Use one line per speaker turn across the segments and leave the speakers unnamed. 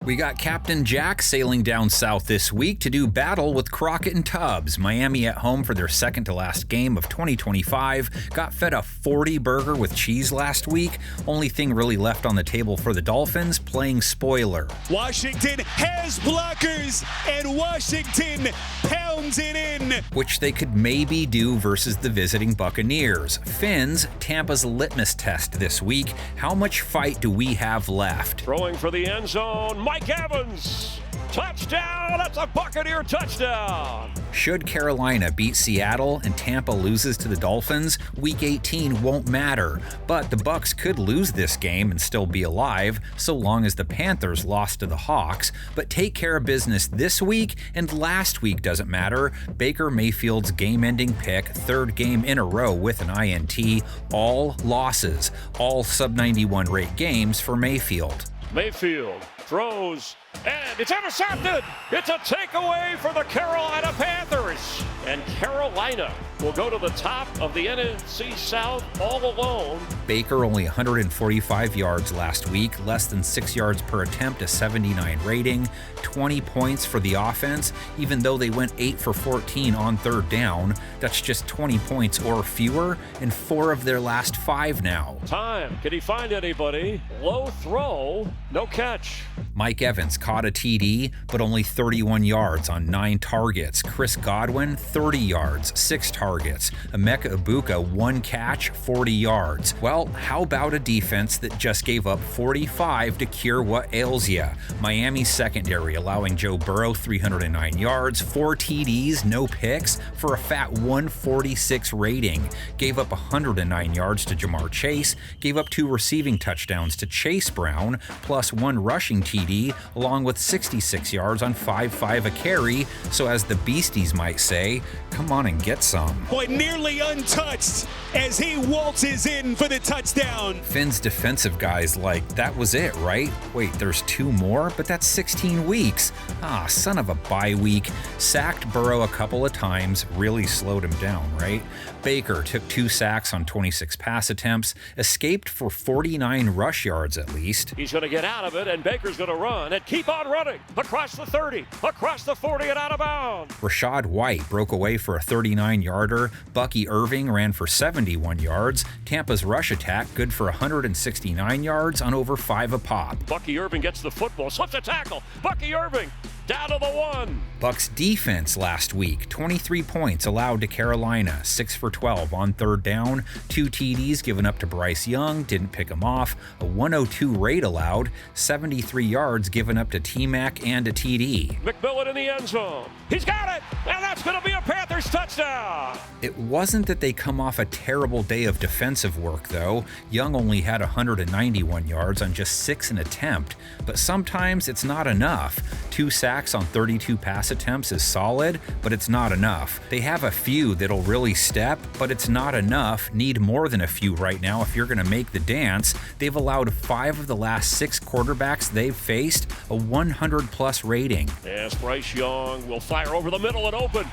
We got Captain Jack sailing down south this week to do battle with Crockett and Tubbs. Miami at home for their second to last game of 2025. Got fed a 40 burger with cheese last week. Only thing really left on the table for the Dolphins, playing spoiler.
Washington has blockers, and Washington pounds it in.
Which they could maybe do versus the visiting Buccaneers. Fins, Tampa's litmus test this week. How much fight do we have left?
Throwing for the end zone, Mike Evans. Touchdown! That's a Buccaneer touchdown!
Should Carolina beat Seattle and Tampa loses to the Dolphins, Week 18 won't matter. But the Bucs could lose this game and still be alive, so long as the Panthers lost to the Hawks. But take care of business this week, and last week doesn't matter. Baker Mayfield's game-ending pick, third game in a row with an INT, all losses. All sub-91 rate games for Mayfield.
Mayfield throws, and it's intercepted! It's a takeaway for the Carolina Panthers! And Carolina will go to the top of the NFC South all alone.
Baker only 145 yards last week, less than 6 yards per attempt, a 79 rating, 20 points for the offense, even though they went 8 for 14 on third down. That's just 20 points or fewer in 4 of their last 5 now.
Time, can he find anybody? Low throw, no catch.
Mike Evans caught a TD, but only 31 yards on 9 targets. Chris Godwin, 30 yards, 6 targets. Emeka Egbuka, 1 catch, 40 yards. Well, how about a defense that just gave up 45 to cure what ails ya? Miami's secondary allowing Joe Burrow 309 yards, 4 TDs, no picks, for a fat 146 rating. Gave up 109 yards to Jamar Chase, gave up 2 receiving touchdowns to Chase Brown, plus 1 rushing TD, along with 66 yards on 5.5 a carry. So as the Beasties might say, come on and get some.
Boy, nearly untouched as he waltzes in for the touchdown.
Finn's defensive guys like, that was it, right? Wait, there's 2 more? But that's 16 weeks. Ah, son of a bye week. Sacked Burrow a couple of times, really slowed him down, right? Baker took 2 sacks on 26 pass attempts, escaped for 49 rush yards at least.
He's going to get out of it, and Baker's going to run and keep on running across the 30, across the 40, and out of bounds.
Rachaad White broke away for a 39-yarder. Bucky Irving ran for 71 yards. Tampa's rush attack good for 169 yards on over 5 a pop.
Bucky Irving gets the football, slips a tackle. Bucky Irving down to the 1.
Bucs defense last week, 23 points allowed to Carolina, 6 for 12 on third down, 2 TDs given up to Bryce Young, didn't pick him off, a 102 rate allowed, 73 yards given up to T-Mac and a TD.
McMillan in the end zone. He's got it, and that's going to be a Panthers touchdown.
It wasn't that they come off a terrible day of defensive work, though. Young only had 191 yards on just 6 an attempt, but sometimes it's not enough. 2 sacks on 32 pass attempts is solid, but it's not enough. They have a few that'll really step, but it's not enough. Need more than a few right now if you're going to make the dance. They've allowed 5 of the last 6 quarterbacks they've faced a 100-plus rating.
Yes, Bryce Young will fire over the middle and open.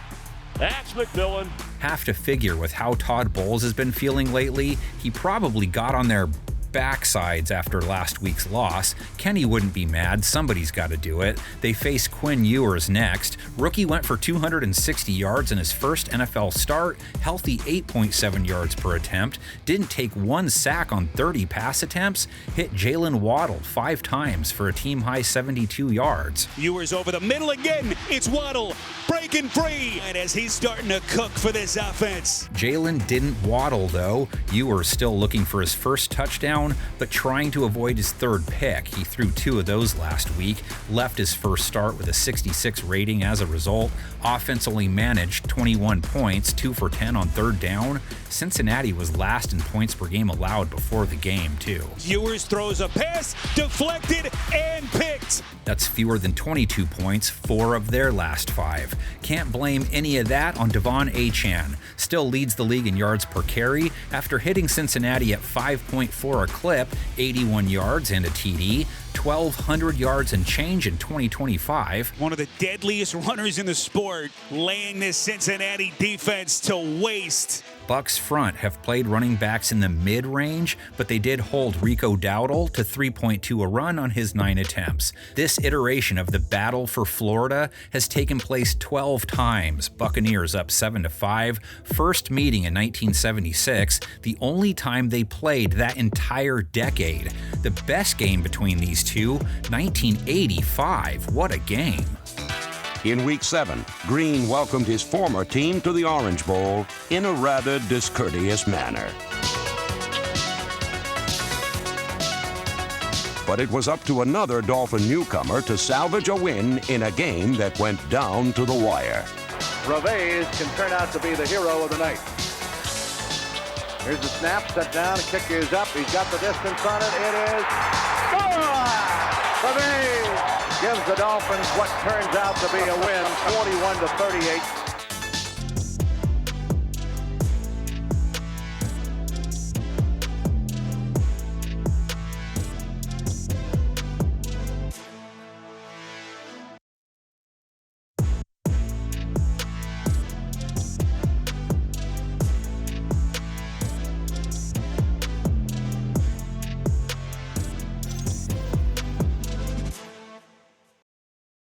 That's McMillan.
Have to figure with how Todd Bowles has been feeling lately, he probably got on their backsides after last week's loss. Kenny wouldn't be mad. Somebody's got to do it. They face Quinn Ewers next. Rookie went for 260 yards in his first NFL start, healthy 8.7 yards per attempt, didn't take 1 sack on 30 pass attempts, hit Jalen Waddle 5 times for a team-high 72 yards.
Ewers over the middle again. It's Waddle breaking free. And as he's starting to cook for this offense.
Jalen didn't waddle, though. Ewers still looking for his first touchdown, but trying to avoid his third pick. He threw 2 of those last week, left his first start with a 66 rating as a result. Offense only managed 21 points, 2 for 10 on third down. Cincinnati was last in points per game allowed before the game, too.
Ewers throws a pass, deflected, and picked.
That's fewer than 22 points, 4 of their last 5. Can't blame any of that on Devon Achane. Still leads the league in yards per carry after hitting Cincinnati at 5.4 a clip, 81 yards and a TD, 1,200 yards and change in 2025.
One of the deadliest runners in the sport, laying this Cincinnati defense to waste.
Bucs front have played running backs in the mid-range, but they did hold Rico Dowdle to 3.2 a run on his 9 attempts. This iteration of the battle for Florida has taken place 12 times. Buccaneers up 7-5. First meeting in 1976, the only time they played that entire decade. The best game between these two, 1985. What a game.
In Week 7, Green welcomed his former team to the Orange Bowl in a rather discourteous manner. But it was up to another Dolphin newcomer to salvage a win in a game that went down to the wire.
Revés can turn out to be the hero of the night. Here's the snap, set down, the kick is up, he's got the distance on it, it is good! Revés gives the Dolphins what turns out to be a win, 41-38.